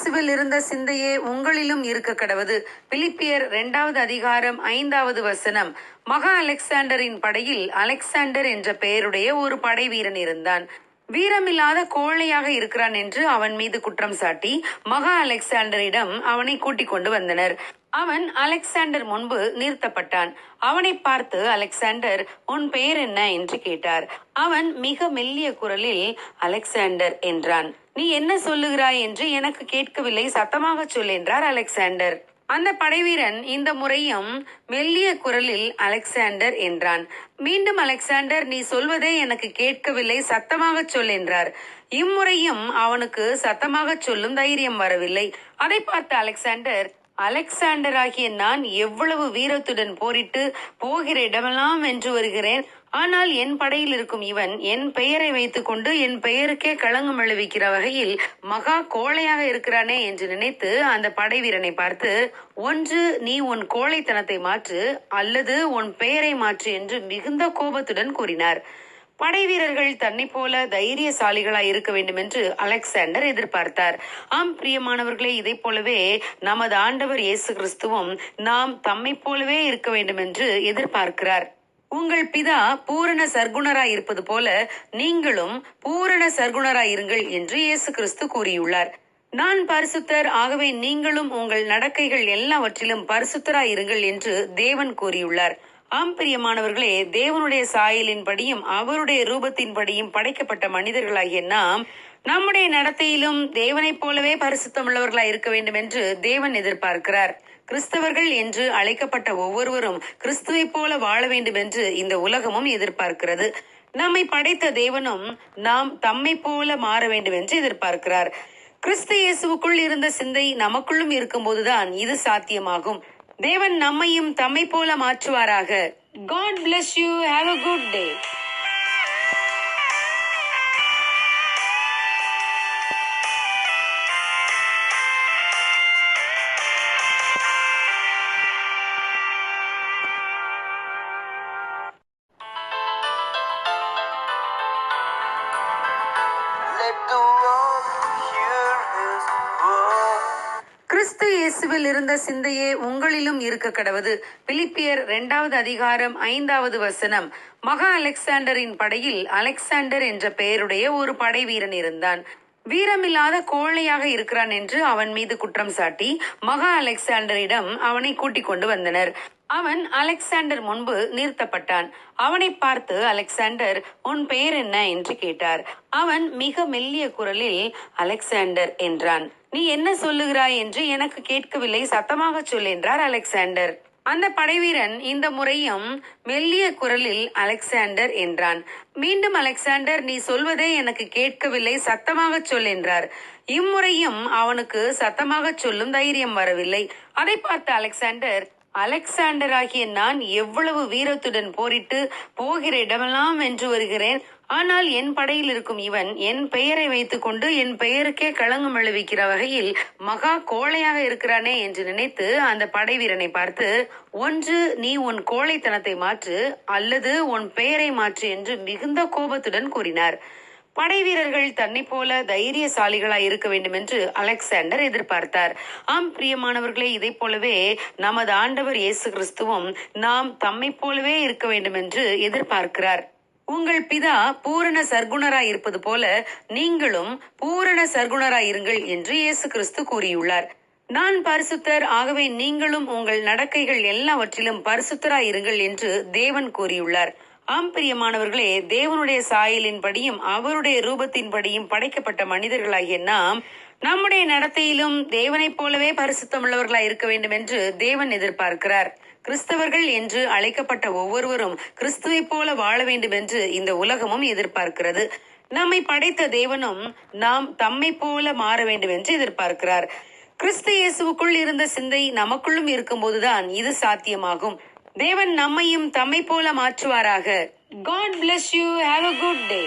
இயேசுவில் இருந்த சிந்தையே உங்களிலும் இருக்க கடவது. பிலிப்பியர் 2 அதிகாரம் 5 வசனம். மகா அலெக்சாண்டரின் படையில் அலெக்சாண்டர் என்ற பெயருடைய ஒரு படை வீரன் இருந்தான். வீரமில்லாத கோழையாக இருக்கிறான் என்று அவன் மீது குற்றம் சாட்டி மகா அலெக்சாண்டரிடம் அவனை கூட்டிக் கொண்டு வந்தனர். அவன் அலெக்சாண்டர் முன்பு நிறுத்தப்பட்டான். அவனை பார்த்து அலெக்சாண்டர், உன் பெயர் என்ன என்று கேட்டார். அவன் மிக மெல்லிய குரலில் அலெக்சாண்டர் என்றான். நீ என்ன சொல்லுகிறாய் என்று எனக்கு கேட்கவில்லை, சத்தமாக சொல் என்றார் அலெக்சாண்டர். அந்த படைவீரன் இந்த முறையும் மெல்லிய குரலில் அலெக்சாண்டர் என்றான். மீண்டும் அலெக்சாண்டர், நீ சொல்வதே எனக்கு கேட்கவில்லை, சத்தமாக சொல் என்றார். இம்முறையும் அவனுக்கு சத்தமாக சொல்லும் தைரியம் வரவில்லை. அதை பார்த்த அலெக்சாண்டர், அலெக்சாண்டராகிய நான் எவ்வளவு வீரத்துடன் போரிட்டு போகிற இடமெல்லாம் வென்று வருகிறேன். ஆனால் என் படையில் இருக்கும் இவன் என் பெயரை வைத்துக் கொண்டு என் பெயருக்கே களங்கம் விளைவிக்கிற வகையில் மகா கோழையாக இருக்கிறானே என்று நினைத்து அந்த படை வீரனை பார்த்து, ஒன்று நீ உன் கோழைத்தனத்தை மாற்று, அல்லது உன் பெயரை மாற்று என்று மிகுந்த கோபத்துடன் கூறினார். படை வீரர்கள் தன்னை போல தைரியசாலிகளாய் இருக்க வேண்டும் என்று அலெக்சாண்டர் எதிர்பார்த்தார். ஆம் பிரியமானவர்களே, இதை போலவே நமது ஆண்டவர் இயேசு கிறிஸ்துவும் நாம் தம்மை போலவே இருக்க வேண்டும் என்று எதிர்பார்க்கிறார். உங்கள் பிதா பூரண சர்க்குணராய் இருப்பது போல நீங்களும் பூரண சர்க்குணராய் இருங்கள் என்று இயேசு கிறிஸ்து கூறியுள்ளார். நான் பரிசுத்தர், ஆகவே நீங்களும் உங்கள் நடக்கைகள் எல்லாவற்றிலும் பரிசுத்தராய் இருங்கள் என்று தேவன் கூறியுள்ளார். ஆம் பிரியமானவர்களே, தேவனுடைய சாயலின்படியும் அவருடைய ரூபத்தின்படியும் படைக்கப்பட்ட மனிதர்களாகிய நாம் நம்முடைய நடத்தையிலும் தேவனைப் போலவே பரிசுத்தம் உள்ளவர்களாய் இருக்க வேண்டும் என்று தேவன் எதிர்பார்க்கிறார். கிறிஸ்தவர்கள் என்று அழைக்கப்பட்ட ஒவ்வொருவரும் கிறிஸ்துவை போல வாழ வேண்டும் என்று இந்த உலகமும் எதிர்பார்க்கிறது. நம்மை படைத்த தேவனும் நாம் தம்மை போல மாற வேண்டும் என்று எதிர்பார்க்கிறார். கிறிஸ்து இயேசுவுக்குள் இருந்த சிந்தை நமக்குள்ளும் இருக்கும் போதுதான் இது சாத்தியமாகும். தேவன் நம்மையும் தம்மை போல மாற்றுவாராக. God bless you. Have a good day. Let the world hear his word. கிறிஸ்து இயேசுவில் இருந்த சிந்தையே உங்களிலும் இருக்க கடவது. பிலிப்பியர் 2 அதிகாரம் 5 வசனம். மகா அலெக்சாண்டரின் படையில் அலெக்சாண்டர் என்ற பெயருடைய ஒரு படை வீரன் இருந்தான். வீரமில்லாத கோழையாக இருக்கிறான் என்று அவன் மீது குற்றம் சாட்டி மகா அலெக்சாண்டரிடம் அவனை கூட்டிக் கொண்டு வந்தனர். அவன் அலெக்சாண்டர் முன்பு நிறுத்தப்பட்டான். அவனை பார்த்து அலெக்சாண்டர், உன் பெயர் என்ன என்று கேட்டார். அவன் மிக மெல்லிய குரலில் அலெக்சாண்டர் என்றான். நீ என்ன சொல்லுகிறாய் என்று எனக்கு கேட்கவில்லை, சத்தமாக சொல் என்றார் அலெக்சாண்டர். அந்த படைவீரன் இந்த முறையும் மெல்லிய குரலில் அலெக்சாண்டர் என்றான். மீண்டும் அலெக்சாண்டர், நீ சொல்வதே எனக்கு கேட்கவில்லை, சத்தமாக சொல் என்றார். இம்முறையும் அவனுக்கு சத்தமாக சொல்லும் தைரியம் வரவில்லை. அதை பார்த்த அலெக்சாண்டர், அலெக்சாண்டராகிய நான் எவ்வளவு வீரத்துடன் போரிட்டு போகிற இடமெல்லாம் வென்று வருகிறேன். ஆனால் என் படையில் இருக்கும் இவன் என் பெயரை வைத்துக் கொண்டு என் பெயருக்கே களங்கம் விளைவிக்கிற வகையில் மகா கோழையாக இருக்கிறானே என்று நினைத்து அந்த படை வீரனை பார்த்து, ஒன்று நீ உன் கோழைத்தனத்தை மாற்று, அல்லது உன் பெயரை மாற்று என்று மிகுந்த கோபத்துடன் கூறினார். படை வீரர்கள் தன்னை போல தைரியசாலிகளாய் இருக்க வேண்டும் என்று அலெக்சாண்டர் எதிர்பார்த்தார். ஆம் பிரியமானவர்களே, இதை போலவே நமது ஆண்டவர் இயேசு கிறிஸ்துவும் நாம் தம்மை போலவே இருக்க வேண்டும் என்று எதிர்பார்க்கிறார். உங்கள் பிதா பூரண சர்க்குணராய் இருப்பது போல நீங்களும் பூரண சர்க்குணராய் இருங்கள் என்று இயேசு கிறிஸ்து கூறியுள்ளார். நான் பரிசுத்தர், ஆகவே நீங்களும் உங்கள் நடக்கைகள் எல்லாவற்றிலும் பரிசுத்தராய் இருங்கள் என்று தேவன் கூறியுள்ளார். ஆம் பிரியமானவர்களே, தேவனுடைய சாயலின்படியும் அவருடைய ரூபத்தின்படியும் படைக்கப்பட்ட மனிதர்களாகிய நாம் நம்முடைய நடத்தையிலும் தேவனைப் போலவே பரிசுத்தம் உள்ளவர்களாய் இருக்க வேண்டும் என்று தேவன் எதிர்பார்க்கிறார். கிறிஸ்தவர்கள் என்று அழைக்கப்பட்ட ஒவ்வொருவரும் கிறிஸ்துவை போல வாழ வேண்டும் என்று இந்த உலகமும் எதிர்பார்க்கிறது. நம்மை படைத்த தேவனும் நாம் தம்மை போல மாற வேண்டும் என்று எதிர்பார்க்கிறார். கிறிஸ்து இயேசுவுக்குள் இருந்த சிந்தை நமக்குள்ளும் இருக்கும் போதுதான் இது சாத்தியமாகும். தேவன் நம்மையும் தம்மை போல மாற்றுவாராக. God bless you. Have a good day.